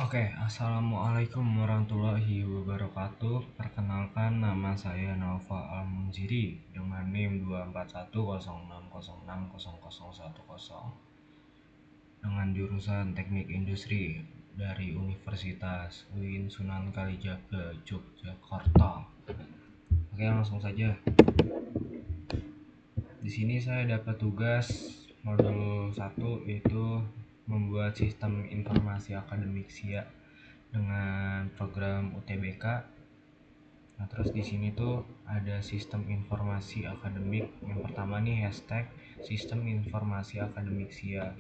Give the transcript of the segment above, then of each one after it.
Oke, assalamualaikum warahmatullahi wabarakatuh. Perkenalkan, nama saya Nova Almunziri dengan NIM 24106060010 dengan jurusan Teknik Industri dari Universitas UIN Sunan Kalijaga, Yogyakarta. Oke, langsung saja. Di sini saya dapat tugas modul 1 yaitu membuat sistem informasi akademik SIA dengan program UTBK. Nah, terus di sini tuh ada sistem informasi akademik. Yang pertama nih hashtag sistem informasi akademik SIA.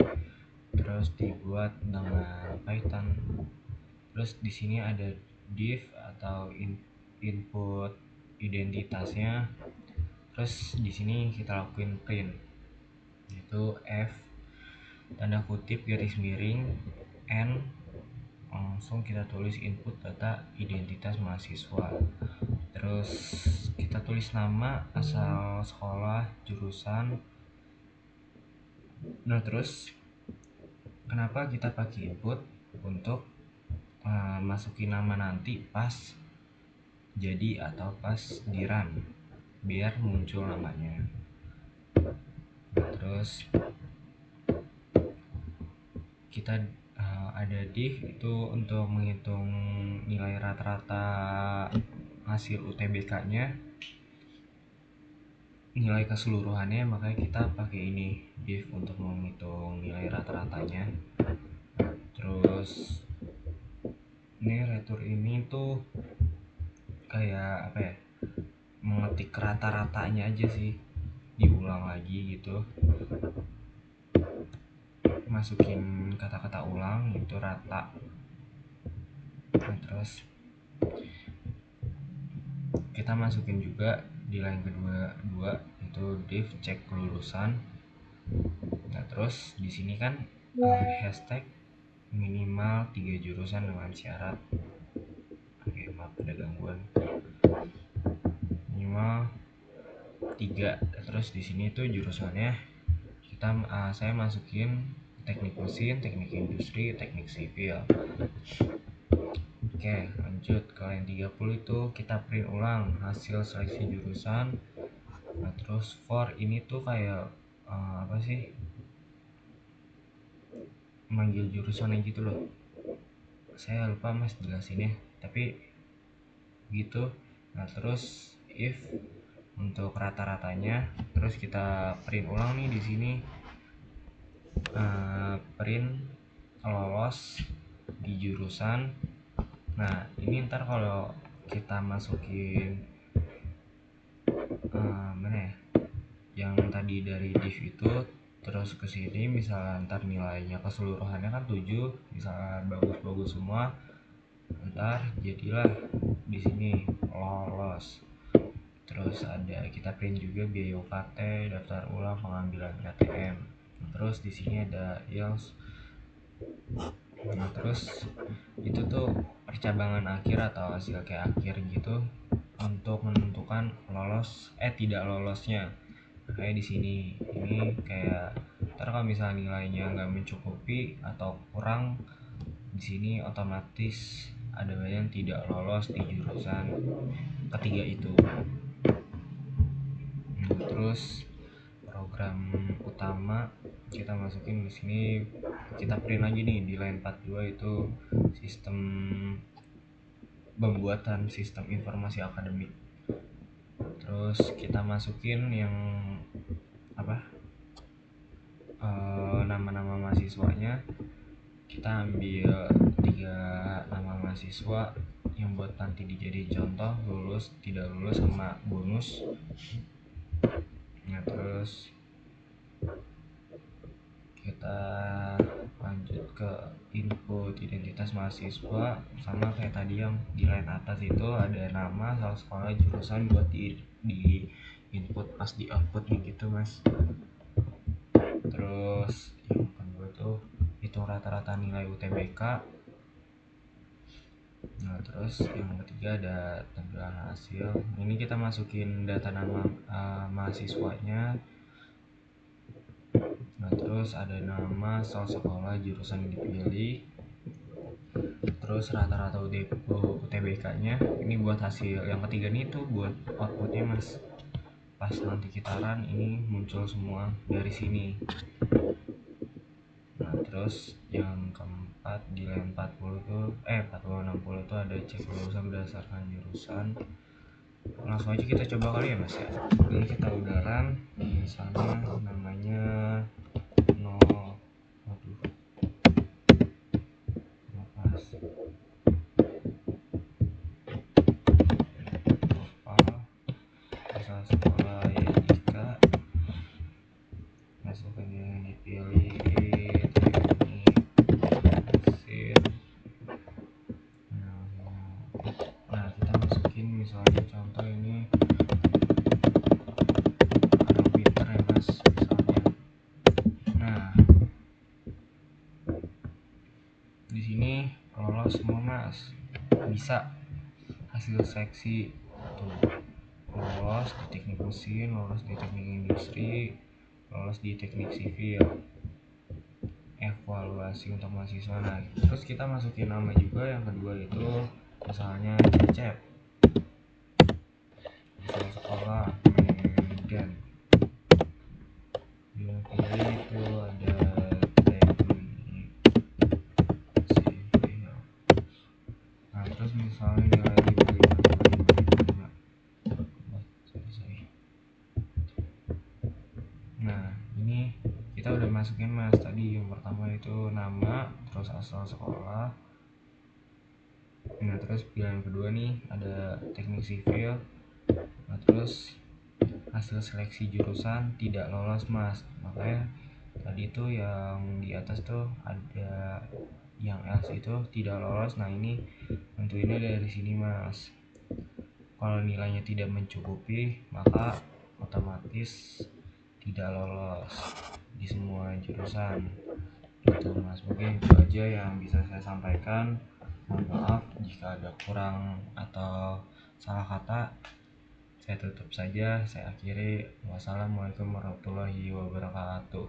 Terus dibuat dengan Python. Terus di sini ada div atau input identitasnya. Terus di sini kita lakuin print, yaitu F tanda kutip garis miring N, langsung kita tulis input data identitas mahasiswa. Terus kita tulis nama, asal sekolah, jurusan. Nah, terus kenapa kita pakai input? Untuk masukin nama nanti pas jadi atau pas di run, biar muncul namanya. Nah, terus kita ada div itu untuk menghitung nilai rata-rata hasil UTBK-nya, nilai keseluruhannya, makanya kita pakai ini div untuk menghitung nilai rata-ratanya. Terus ini retur ini tuh kayak apa ya, mengetik rata-ratanya aja sih, diulang lagi gitu, masukin kata-kata ulang itu rata. Nah, terus kita masukin juga di line kedua itu div cek kelulusan. Nah, terus di sini kan hashtag minimal 3 jurusan dengan syarat. Oke, maaf ada gangguan. Minimal 3. Terus di sini tuh jurusannya saya masukin teknik mesin, teknik industri, teknik sipil. Oke, lanjut ke line 30 itu kita print ulang hasil seleksi jurusan. Nah, terus for ini tuh kayak apa sih, manggil jurusannya gitu loh, saya lupa mas jelasinnya, tapi gitu. Nah, terus if untuk rata-ratanya, terus kita print ulang nih di sini, print lolos di jurusan. Nah, ini ntar kalau kita masukin mana ya, yang tadi dari div itu terus ke sini, misalnya ntar nilainya keseluruhannya kan 7, misalnya bagus-bagus semua, ntar jadilah di sini lolos. Terus ada kita print juga biaya UKT, daftar ulang, pengambilan KTM. Terus di sini ada IELTS. Nah, terus itu tuh percabangan akhir atau hasil kayak akhir gitu untuk menentukan lolos tidak lolosnya. Kayak di sini ini kayak ntar kalau misalnya nilainya nggak mencukupi atau kurang, di sini otomatis ada yang tidak lolos di jurusan ketiga itu. Terus program utama kita masukin di sini, kita print lagi nih di line 42 itu sistem pembuatan sistem informasi akademik. Terus kita masukin yang apa, nama-nama mahasiswanya. Kita ambil 3 nama mahasiswa yang buat nanti dijadiin contoh, lulus, tidak lulus, sama bonus. Nah, terus kita lanjut ke input identitas mahasiswa, sama kayak tadi yang di line atas itu ada nama, asal sekolah, jurusan buat di input pas di output gitu mas. Terus yang kedua tuh hitung rata-rata nilai UTBK. Nah, terus yang ketiga ada tampilan hasil. Ini kita masukin data nama mahasiswanya. Nah, terus ada nama, asal sekolah, jurusan yang dipilih. terus rata-rata UTBK-nya. Ini buat hasil yang ketiga nih tuh buat outputnya mas. Pas nanti kita run ini muncul semua dari sini. Nah terus yang keempat di line 40 tuh 40-60 tuh ada cek lulusan berdasarkan jurusan. Langsung aja kita coba kali ya mas ya. Ini kita udah run, misalnya namanya 0, waduh lepas asal sekolah ya jika masukkan yang dipilih teknik mesin. Nah kita masukin misalnya contoh ini anak pinter ya mas misalnya. Nah di sini lolos semua mas, bisa hasil seleksi tuh, lolos di teknik mesin, lolos di teknik industri, lolos di teknik sivil. Evaluasi untuk mahasiswa. Nah terus kita masukin nama juga yang kedua itu misalnya Cecep, asal sekolah Medan, dia pilih itu ada teknik sivil. Nah terus misalnya nilai 55. Sorry. Nah ini kita udah masukin mas, tadi yang pertama itu nama, terus asal sekolah. Nah terus pilihan kedua nih ada teknik sivil. Nah terus hasil seleksi jurusan tidak lolos mas, makanya tadi tuh yang di atas tuh ada yang else itu tidak lolos. Nah ini tentuinnya dari sini mas, kalau nilainya tidak mencukupi maka otomatis tidak lolos di semua jurusan gitu mas. Mungkin itu aja yang bisa saya sampaikan. Mohon maaf jika ada kurang atau salah kata. Saya tutup saja, saya akhiri. Wassalamualaikum warahmatullahi wabarakatuh.